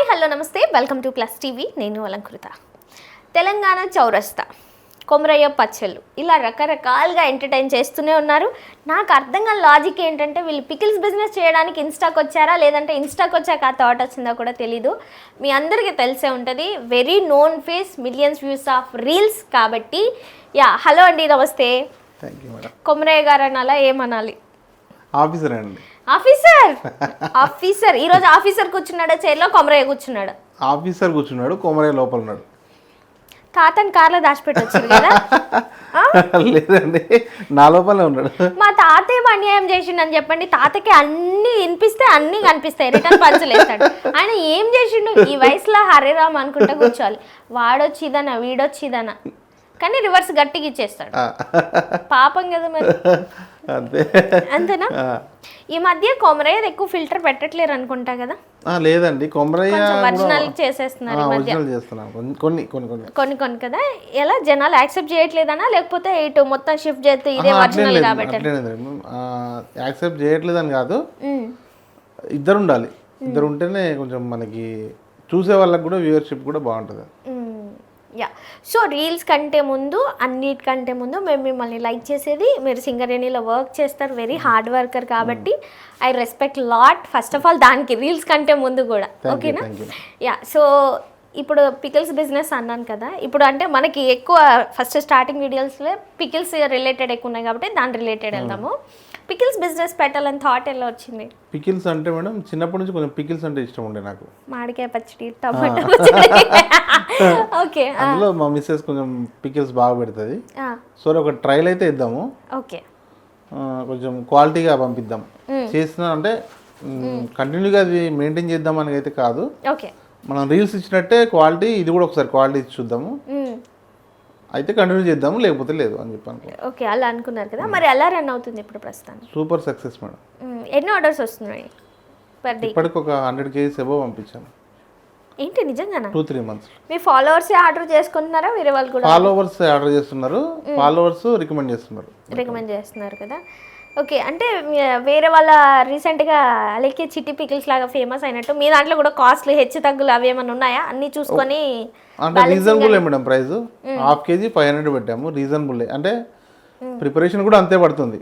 Hello నమస్తే welcome to plus TV. నేను అలంకృత. తెలంగాణ చౌరస్తా, కొమరయ్య పచ్చళ్ళు ఇలా రకరకాలుగా ఎంటర్టైన్ చేస్తూనే ఉన్నారు. నాకు అర్థం కాని లాజిక్ ఏంటంటే వీళ్ళు పికిల్స్ బిజినెస్ చేయడానికి ఇన్స్టాకి వచ్చారా లేదంటే ఇన్స్టాకి వచ్చాక ఆ థాట్ వచ్చిందో కూడా తెలీదు. మీ అందరికీ తెలిసే ఉంటుంది, very known face, millions views of reels. కాబట్టి హలో అండి, నమస్తే. కొమరయ్య గారు అనాలా, ఏమనాలి? ఆఫీసర్ అండి. ఆఫీసర్ ఈరోజు ఆఫీసర్ కూర్చున్నాడా చైర్లో, కొమరయ్య కూర్చున్నాడు? ఆఫీసర్ కూర్చున్నాడు, కొమరయ్య లోపల ఉన్నాడు. తాతని కార్లో దాచిపెట్టొచ్చారు కదా? లేదండి, నా లోపలే ఉన్నాడు. మా తాత ఏమో అన్యాయం చేసిండని చెప్పండి. తాతకి అన్ని వినిపిస్తే అన్ని కనిపిస్తాయి, రిటర్న్ పంచలేస్తాడు. ఆయన ఏం చేసిండు? ఈ వయసులో హరేరామ్ అనుకుంటా కూర్చోవాలి. వాడొచ్చిదనా వీడొచ్చిదనా, కానీ రివర్స్ గట్టిగా ఇచ్చేస్తాడు. పాపం కదా మరి. అంతేనా? ఈ మధ్య కొమరయ్య ఎక్కువ ఫిల్టర్ పెట్టట్లేరు అనుకుంటా కదా? లేదండి, కొమరయ్య ఒరిజినల్ చేసేస్తున్నారు ఈ మధ్య. కొన్ని కదా. ఎలా జనాలు యాక్సెప్ట్ చేయట్లేదనా, లేకపోతే ఇటు మొత్తం షిఫ్ట్ చేస్తే ఇదే ఒరిజినల్ కాబట్టి యాక్సెప్ట్ చేయట్లేదని కాదు, ఇద్దరు ఉండాలి. ఇద్దరు ఉంటేనే కొంచెం మనకి చూసే వాళ్ళకి కూడా వ్యూవర్షిప్ కూడా బాగుంటుంది. సో రీల్స్ కంటే ముందు, అన్నిటికంటే ముందు మేము మిమ్మల్ని లైక్ చేసేది, మీరు సింగరేణిలో వర్క్ చేస్తారు, వెరీ హార్డ్ వర్కర్ కాబట్టి I respect lot. First of all దానికి రీల్స్ కంటే ముందు కూడా, ఓకేనా? సో ఇప్పుడు పికిల్స్ బిజినెస్ అన్నాను కదా. ఇప్పుడు అంటే మనకి ఎక్కువ ఫస్ట్ స్టార్టింగ్ వీడియోస్లో పికిల్స్ రిలేటెడ్ ఎక్కువ ఉన్నాయి కాబట్టి దాని రిలేటెడ్ వెళ్దాము. పికిల్స్ బిజినెస్ పెట్టాలని థాట్ ఎలా వచ్చింది? పికిల్స్ అంటే మేడం చిన్నప్పటి నుంచి కొంచెం పికిల్స్ అంటే ఇష్టం ఉండే నాకు. మామిడికాయ పచ్చడి, టమాటో పచ్చడి. ఓకే, అందులో మా మిస్సెస్ కొంచెం పికిల్స్ బాగా పెడుతుంది. సో ఒక ట్రయల్ అయితే ఇద్దాము, ఓకే, కొంచెం క్వాలిటీగా పంపిద్దాం. చేసిన అంటే కంటిన్యూగా అది మెయింటైన్ చేద్దాం అని అయితే కాదు. ఓకే, మనం రీల్స్ ఇచ్చినట్టే క్వాలిటీ ఇది కూడా ఒకసారి క్వాలిటీ ఇచ్చి చూద్దాము, అయితే కంటిన్యూ చేద్దాము, లేకపోతే లేదు అని చెప్పాను. ఓకే, అలా అనుకున్నారు కదా. మరి ఎలా రన్ అవుతుంది ఇప్పుడు ప్రస్తుతం? Super success madam. ఎన్ని ఆర్డర్స్ వస్తున్నాయి పర్ డే? ఇప్పటికి ఒక 100 kgs అబోవ్ పంపించాను. ఏంటి, నిజంగానా? 2-3 months. మీ ఫాలోవర్స్ ఆర్డర్ చేసుకుంటున్నారా, వేరే వాళ్ళు కూడా? ఫాలోవర్స్ ఆర్డర్ చేస్తున్నారు, ఫాలోవర్స్ రికమెండ్ చేస్తున్నారు కదా. ఓకే, అంటే వేరే వాళ్ళ రీసెంట్గా అలాగే చిట్టి పికిల్స్ లాగా ఫేమస్ అయినట్టు మీ దాంట్లో కూడా కాస్ట్లు హెచ్చు తగ్గులు అవి ఏమైనా ఉన్నాయా? అన్ని చూసుకొని అంటే రీజనబుల్ మేడం. ప్రైస్ 1/2 kg 500 పెట్టాము, రీజనబుల్. అంటే ప్రిపరేషన్ కూడా అంతే పడుతుంది,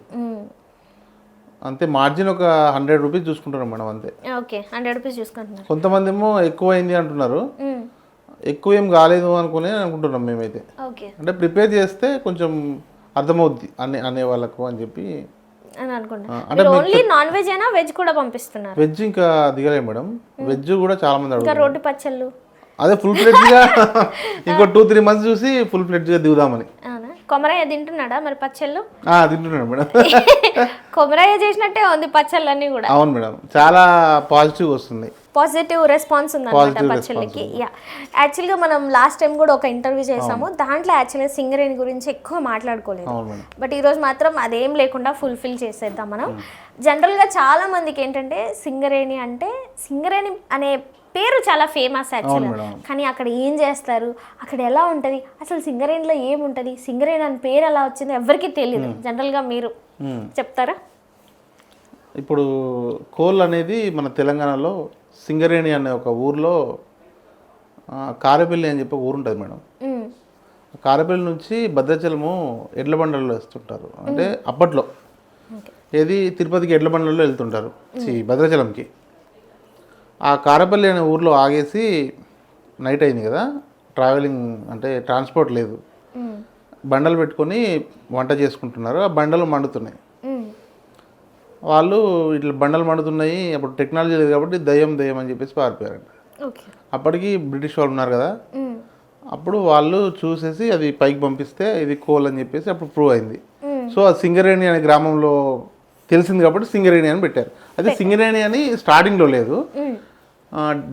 అంతే. మార్జిన్ ఒక 100 రూపీస్ చూసుకుంటున్నాం మేడం, అంతే. ఓకే, 100 రూపీస్ చూసుకుంటున్నాం. కొంతమంది ఏమో ఎక్కువ అయింది అంటున్నారు, ఎక్కువ ఏం కాలేదు అనుకుంటున్నాం మేమైతే. అంటే ప్రిపేర్ చేస్తే కొంచెం అర్థమవుద్ది అనే వాళ్ళకు అని చెప్పి అంటే ఓన్లీ నాన్ వెజ్ అయినా వెజ్ కూడా పంపిస్తున్నారు? వెజ్ ఇంకా దిగలే మేడం, వెజ్ కూడా చాలా మంది అడుగుతారు. రోడ్డు పచ్చళ్ళు అదే ఫుల్ ఫ్లెడ్జ్ గా ఇంకో 2-3 months చూసి ఫుల్ ఫ్లెడ్జ్ గా దిగుదామని. కొమరయ్య తింటున్నాడా మరి పచ్చళ్ళు? తింటున్నాడు మేడం. కొమరయ్య చేసినట్టే ఉంది పచ్చళ్ళన్నీ కూడా. అవును మేడం, చాలా పాజిటివ్ వస్తుంది, పాజిటివ్ రెస్పాన్స్ ఉందన్నమాట పచ్చళ్ళకి. యాక్చువల్గా మనం లాస్ట్ టైం కూడా ఒక ఇంటర్వ్యూ చేసాము, దాంట్లో యాక్చువల్గా సింగరేణి గురించి ఎక్కువ మాట్లాడుకోలేదు. బట్ ఈరోజు మాత్రం అదేం లేకుండా ఫుల్ఫిల్ చేసేద్దాం మనం. జనరల్గా చాలా మందికి ఏంటంటే సింగరేణి అంటే, సింగరేణి అనే పేరు చాలా ఫేమస్ యాక్చువల్గా, కానీ అక్కడ ఏం చేస్తారు, అక్కడ ఎలా ఉంటుంది, అసలు సింగరేణిలో ఏముంటుంది, సింగరేణి అని పేరు ఎలా వచ్చిందో ఎవరికి తెలియదు. జనరల్గా మీరు చెప్తారా? ఇప్పుడు కోల్ అనేది మన తెలంగాణలో సింగరేణి అనే ఒక ఊర్లో కారపల్లి అని చెప్పి ఊరు ఉంటుంది మేడం. కారపల్లి నుంచి భద్రాచలము ఎడ్ల బండల్లో వేస్తుంటారు. అంటే అప్పట్లో ఏది తిరుపతికి ఎడ్ల బండల్లో వెళ్తుంటారు, భద్రాచలంకి. ఆ కారపల్లి అనే ఊర్లో ఆగేసి నైట్ అయింది కదా, ట్రావెలింగ్ అంటే ట్రాన్స్పోర్ట్ లేదు, బండలు పెట్టుకొని వంట చేసుకుంటున్నారు. ఆ బండలు మండుతున్నాయి. వాళ్ళు ఇట్లా బండలు మండుతున్నాయి, అప్పుడు టెక్నాలజీ లేదు కాబట్టి దయ్యం అని చెప్పేసి పారిపోయారంట. అప్పటికి బ్రిటిష్ వాళ్ళు ఉన్నారు కదా, అప్పుడు వాళ్ళు చూసేసి అది పైకి పంపిస్తే ఇది కోల్ అని చెప్పేసి అప్పుడు ప్రూవ్ అయింది. సో ఆ సింగరేణి అనే గ్రామంలో తెలిసింది కాబట్టి సింగరేణి అని పెట్టారు. అదే సింగరేణి అని స్టార్టింగ్లో లేదు,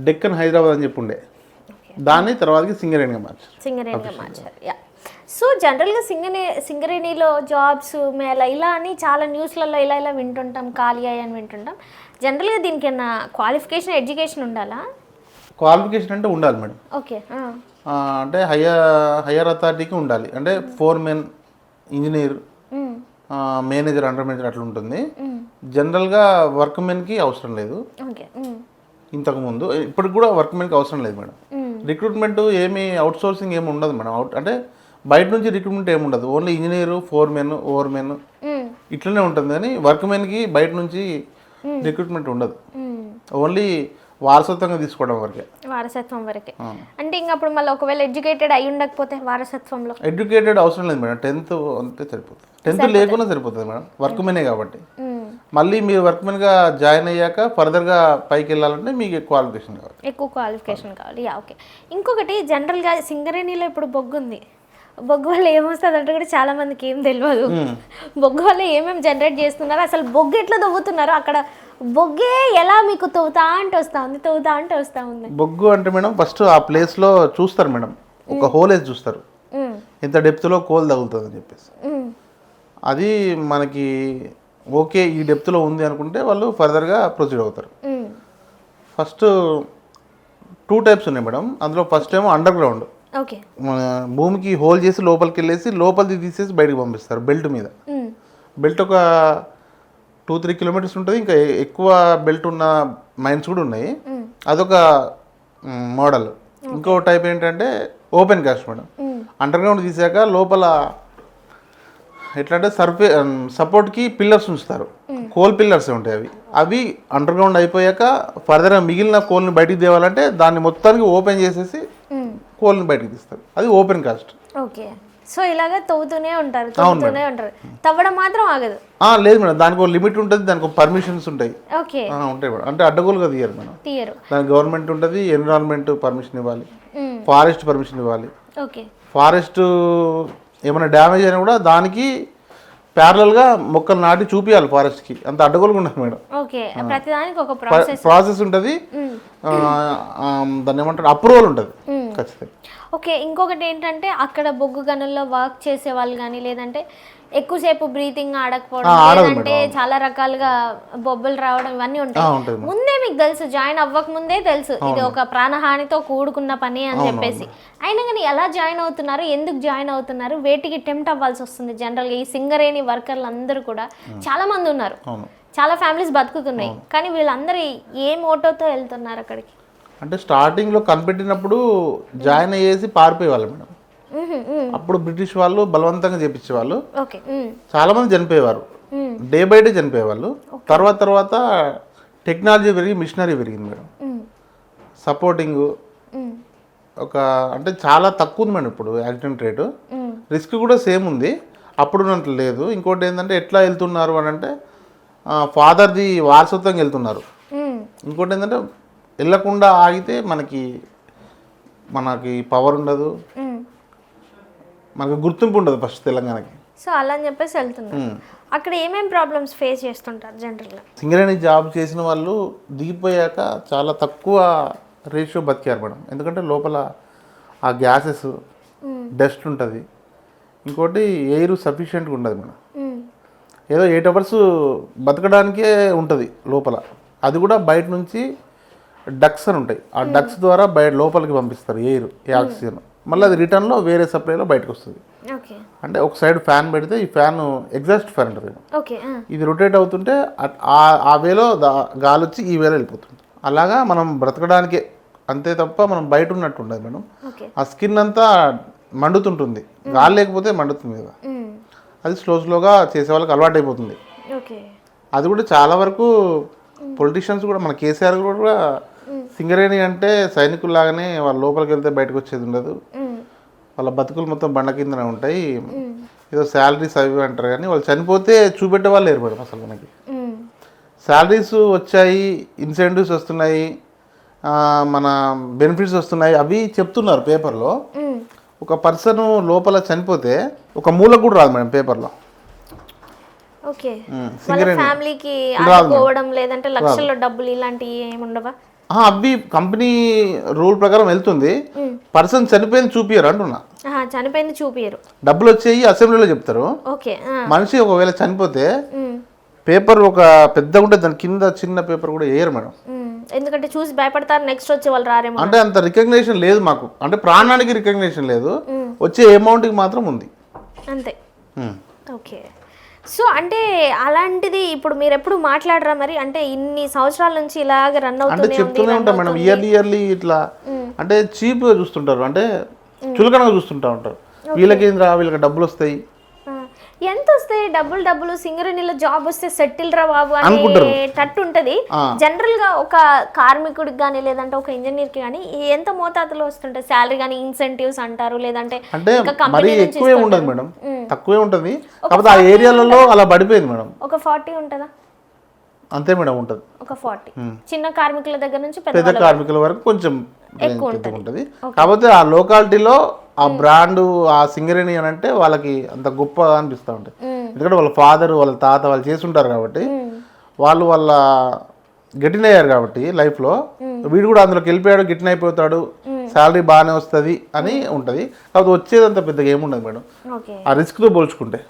డెక్కన్ హైదరాబాద్ అని చెప్పి ఉండే, దాన్ని తర్వాతకి సింగరేణిగా మార్చారు. సో జనరల్గా సింగరేణిలో జాబ్స్ మేళ ఇలా అని చాలా న్యూస్లలో ఇలా వింటుంటాం, ఖాళీ అని వింటుంటాం. జనరల్గా దీనికి ఏమైనా క్వాలిఫికేషన్, ఎడ్యుకేషన్ ఉండాలా? క్వాలిఫికేషన్ అంటే ఉండాలి మేడం. ఓకే, అంటే హయ్యర్ అథారిటీకి ఉండాలి. అంటే foremen, engineer, manager, under manager అట్లా ఉంటుంది. జనరల్గా వర్క్ మెన్కి అవసరం లేదు. ఇంతకుముందు. ఇప్పటికి కూడా వర్క్మెన్కి అవసరం లేదు మేడం. రిక్రూట్మెంట్ ఏమి అవుట్ సోర్సింగ్ ఏమి ఉండదు మేడం. అంటే బయట నుంచి రిక్రూట్మెంట్ ఏమి ఉండదు. ఓన్లీ ఇంజనీరు, ఫోర్మెన్, ఓవర్మెన్ ఇట్లనే ఉంటుంది. కానీ వర్క్మెన్కి బయట నుంచి రిక్రూట్మెంట్ ఉండదు. ఓన్లీ వారసత్వంగా తీసుకోవడం వరకే. వారసత్వం వరకే అంటే ఇంకా అప్పుడు మళ్ళీ ఒకవేళ ఎడ్యుకేటెడ్ అయి ఉండకపోతే వారసత్వంలో ఎడ్యుకేటెడ్ అవసరం లేదు మేడం. 10th అంతే సరిపోతుంది. 10th లేకుండా సరిపోతుంది మేడం. వర్క్మెనే కాబట్టి. మళ్ళీ మీరు వర్క్మెన్గా జాయిన్ అయ్యాక ఫర్దర్గా పైకి వెళ్ళాలంటే మీకు ఎక్కువ క్వాలిఫికేషన్ కావాలి. ఓకే. ఇంకొకటి జనరల్గా సింగరేణిలో ఇప్పుడు బొగ్గు ఉంది. బొగ్గు వల్ల ఏమొస్తుంది అంటే కూడా చాలా మందికి ఏం తెలియదు. బొగ్గు వల్ల ఏమేమి జనరేట్ చేస్తున్నారు, అసలు బొగ్గు ఎట్లా తవ్వుతున్నారు, అక్కడ బొగ్గే ఎలా మీకు తవ్వుతా అంటే వస్తూ ఉంది. బొగ్గు అంటే మేడం ఫస్ట్ ఆ ప్లేస్లో చూస్తారు మేడం. ఒక హోల్ వేసి చూస్తారు ఎంత డెప్త్లో కోల్ తగులుతుంది అని చెప్పేసి. అది మనకి ఓకే ఈ డెప్త్లో ఉంది అనుకుంటే వాళ్ళు ఫర్దర్గా ప్రొసీడ్ అవుతారు. ఫస్ట్ 2 టైప్స్ ఉన్నాయి మేడం. అందులో ఫస్ట్ ఏమో అండర్ గ్రౌండ్. మన భూమికి హోల్ చేసి లోపలికి వెళ్ళేసి లోపలిది తీసేసి బయటకు పంపిస్తారు బెల్ట్ మీద. బెల్ట్ ఒక 2-3 కిలోమీటర్స్ ఉంటుంది. ఇంకా ఎక్కువ బెల్ట్ ఉన్న మైన్స్ కూడా ఉన్నాయి. అదొక మోడల్. ఇంకో టైప్ ఏంటంటే open cast madam. Underground తీసాక లోపల ఎట్లా అంటే సపోర్ట్కి పిల్లర్స్ ఉంచుతారు. కోల్ పిల్లర్స్ ఉంటాయి. అవి అండర్ గ్రౌండ్ అయిపోయాక ఫర్దర్గా మిగిలిన కోల్ని బయటికి తేవాలంటే దాన్ని మొత్తానికి ఓపెన్ చేసేసి కోల్ని బయటికి తీస్తారు. అది ఓపెన్ కాస్ట్. ఓకే. సో ఇలాగ తవ్వుతూనే ఉంటారు. తవ్వడం మాత్రం ఆగదు. లేదు మేడం. దానికి ఒక లిమిట్ ఉంటుంది. దానికి ఒక పర్మిషన్స్ ఉంటాయి. ఉంటాయి మేడం. అంటే అడ్డగోలుగా తీయరు మేడం. దానికి గవర్నమెంట్ ఉంటుంది, ఎన్విరాన్మెంట్ పర్మిషన్ ఇవ్వాలి, ఫారెస్ట్ పర్మిషన్ ఇవ్వాలి. ఫారెస్ట్ ఏమైనా డ్యామేజ్ అయినా కూడా దానికి ప్యారలల్గా మొక్కలు నాటి చూపించాలి ఫారెస్ట్కి. అంత అడ్డగోలుగా ఉండదు మేడం. ప్రాసెస్ ఉంటుంది. దాన్ని ఏమంటారు అప్రూవల్ ఉంటుంది ఖచ్చితంగా. ఓకే. ఇంకొకటి ఏంటంటే అక్కడ బొగ్గు గనుల్లో వర్క్ చేసే వాళ్ళు కానీ లేదంటే ఎక్కువసేపు బ్రీతింగ్ ఆడకపోవడం, లేదంటే చాలా రకాలుగా బొబ్బలు రావడం ఇవన్నీ ఉంటాయి. ముందే మీకు తెలుసు, జాయిన్ అవ్వక ముందే తెలుసు ఇది ఒక ప్రాణహానితో కూడుకున్న పని అని చెప్పేసి. అయినా కానీ ఎలా జాయిన్ అవుతున్నారు, ఎందుకు జాయిన్ అవుతున్నారు, వేటికి టెంప్ట్ అవ్వాల్సి వస్తుంది? జనరల్గా ఈ సింగరేణి వర్కర్లు అందరూ కూడా చాలా మంది ఉన్నారు, చాలా ఫ్యామిలీస్ బతుకుతున్నాయి. కానీ వీళ్ళందరూ ఏ మోటోతో వెళ్తున్నారు అక్కడికి? అంటే స్టార్టింగ్లో కనిపెట్టినప్పుడు జాయిన్ అయ్యేసి పారిపోయేవాళ్ళు మేడం. అప్పుడు బ్రిటిష్ వాళ్ళు బలవంతంగా చేపించేవాళ్ళు. చాలా మంది చనిపోయేవారు. డే బై డే చనిపోయేవాళ్ళు. తర్వాత టెక్నాలజీ పెరిగి మిషనరీ పెరిగింది మేడం. సపోర్టింగ్ ఒక అంటే చాలా తక్కువ ఉంది మేడం ఇప్పుడు యాక్సిడెంట్ రేటు. రిస్క్ కూడా సేమ్ ఉంది, అప్పుడున్నట్లు లేదు. ఇంకోటి ఏంటంటే ఎట్లా వెళ్తున్నారు అని అంటే ఫాదర్ది వారసత్వంగా వెళ్తున్నారు. ఇంకోటి ఏంటంటే వెళ్ళకుండా ఆగితే మనకి పవర్ ఉండదు, మనకు గుర్తింపు ఉండదు ఫస్ట్ తెలంగాణకి. సో అలా అని చెప్పేసి వెళ్తున్నారు. అక్కడ ఏమేమి ప్రాబ్లమ్స్ ఫేస్ చేస్తుంటారు జనరల్గా? సింగరేణి జాబ్ చేసిన వాళ్ళు దిగిపోయాక చాలా తక్కువ రేషియో బతికారు మేడం. ఎందుకంటే లోపల ఆ గ్యాసెస్, డస్ట్ ఉంటుంది. ఇంకోటి ఎయిర్ సఫిషియెంట్గా ఉండదు మేడం. ఏదో 8 hours బతకడానికే ఉంటుంది లోపల. అది కూడా బయట నుంచి డక్స్ అని ఉంటాయి. ఆ డక్స్ ద్వారా బయట లోపలికి పంపిస్తారు ఎయిర్, ఆక్సిజన్. మళ్ళీ అది రిటర్న్లో వేరే సప్లైలో బయటకు వస్తుంది. అంటే ఒక సైడ్ ఫ్యాన్ పెడితే ఈ ఫ్యాన్ ఎగ్జాస్ట్ ఫ్యాన్ ఉంటుంది. ఇది రొటేట్ అవుతుంటే ఆ వేలో గాలి వచ్చి ఈ వేలో వెళ్ళిపోతుంది. అలాగా మనం బ్రతకడానికే అంతే తప్ప మనం బయట ఉన్నట్టు ఉండదు మేడం. ఆ స్కిన్ అంతా మండుతుంటుంది, గాలి లేకపోతే మండుతుంది కదా. అది స్లోగా చేసే వాళ్ళకి అలవాటు అయిపోతుంది. అది కూడా చాలా వరకు పొలిటీషియన్స్ కూడా మన కేసీఆర్ కూడా సింగరేణి అంటే సైనికుల్లాగానే వాళ్ళ లోపలికి వెళ్తే బయటకు వచ్చేది ఉండదు. వాళ్ళ బతుకులు మొత్తం బండ కిందనే ఉంటాయి. ఏదో శాలరీస్ అవి అంటారు కానీ వాళ్ళు చనిపోతే చూపెట్టే వాళ్ళు ఏర్పడడం. అసలు మనకి శాలరీస్ వచ్చాయి, ఇన్సెంటివ్స్ వస్తున్నాయి, మన బెనిఫిట్స్ వస్తున్నాయి అవి చెప్తున్నారు పేపర్లో. ఒక పర్సన్ లోపల చనిపోతే ఒక మూల కూడా రాదు మేడం పేపర్లో. ఫ్యామిలీకి ఆడుకోవడం లేదంటే లక్షల్లో డబ్బులు ఇలాంటివి ఏమి ఉండవా? అవి కంపెనీ రూల్ ప్రకారం వెళ్తుంది. పర్సన్ చనిపోయింది చూపియరు అంటున్నా. చనిపోయింది చూపియరు, డబ్బులు వచ్చేయి అసెంబ్లీలో చెప్తారు. మనిషి ఒకవేళ చనిపోతే పేపర్ ఒక పెద్ద ఉంటే దాని కింద చిన్న పేపర్ కూడా వేయరు మేడం. ఎందుకంటే చూసి భయపడతారు, నెక్స్ట్ వచ్చే వాళ్ళు రారేమో. అంటే అంత రికగ్నేషన్ లేదు మాకు. అంటే ప్రాణానికి రికగ్నేషన్ లేదు, వచ్చే అమౌంట్కి మాత్రం ఉంది అంతే. ఓకే. సో అంటే అలాంటిది ఇప్పుడు మీరు ఎప్పుడు మాట్లాడరా మరి, అంటే ఇన్ని సంవత్సరాల నుంచి ఇలాగ రన్ అంటే అవుతూనే ఉంది చెప్తూనే ఉంటాం మేడం, ఇయర్లీ ఇట్లా అంటే చీప్గా చూస్తుంటారు, అంటే చులకనగా చూస్తుంటా ఉంటారు. వీళ్ళకేంద్రా వీళ్ళకి డబ్బులు వస్తాయి, ఎంత వస్తాయి డబ్బులు సింగరేణిలో జాబ్ వస్తే సెటిల్ రా బాబు అనుకుంటారు. అనేటట్టు ఉంటది జనరల్ గా. ఒక కార్మికుడికి కానీ లేదంటే ఒక ఇంజనీర్ కి కానీ ఎంత మోతాదులో వస్తుంటాయి శాలరీ కానీ, ఇన్సెంటివ్స్ అంటారు లేదంటే అంటే ఇంకా మరీ కంపెనీ నుంచి ఎక్కువే ఉండదు మేడం, తక్కువే ఉంటుంది. కాకపోతే ఆ ఏరియాలలో అలా పడిపోయింది మేడం. ఒక 40 ఉంటుందా? అంతే మేడం, ఉంటుంది. ఒక 40 చిన్న కార్మికుల దగ్గర నుంచి పెద్ద కార్మికుల వరకు కొంచెం ఎక్కువ ఉంటుంది. కాకపోతే ఆ లోకాలిటీలో ఆ బ్రాండ్ ఆ సింగరేణి అని అంటే వాళ్ళకి అంత గొప్ప అనిపిస్తూ ఉంటుంది. ఎందుకంటే వాళ్ళ ఫాదర్ వాళ్ళ తాత వాళ్ళు చేస్తుంటారు కాబట్టి, వాళ్ళు వాళ్ళ గెటిన్ అయ్యారు కాబట్టి లైఫ్లో, వీడు కూడా అందులోకి వెళ్ళిపోయాడు గెటిన్ అయిపోతాడు, శాలరీ బాగానే వస్తుంది అని ఉంటుంది. కాకపోతే వచ్చేదంత పెద్దగా ఏముండదు మేడం ఓకే ఆ రిస్క్తో పోల్చుకుంటే.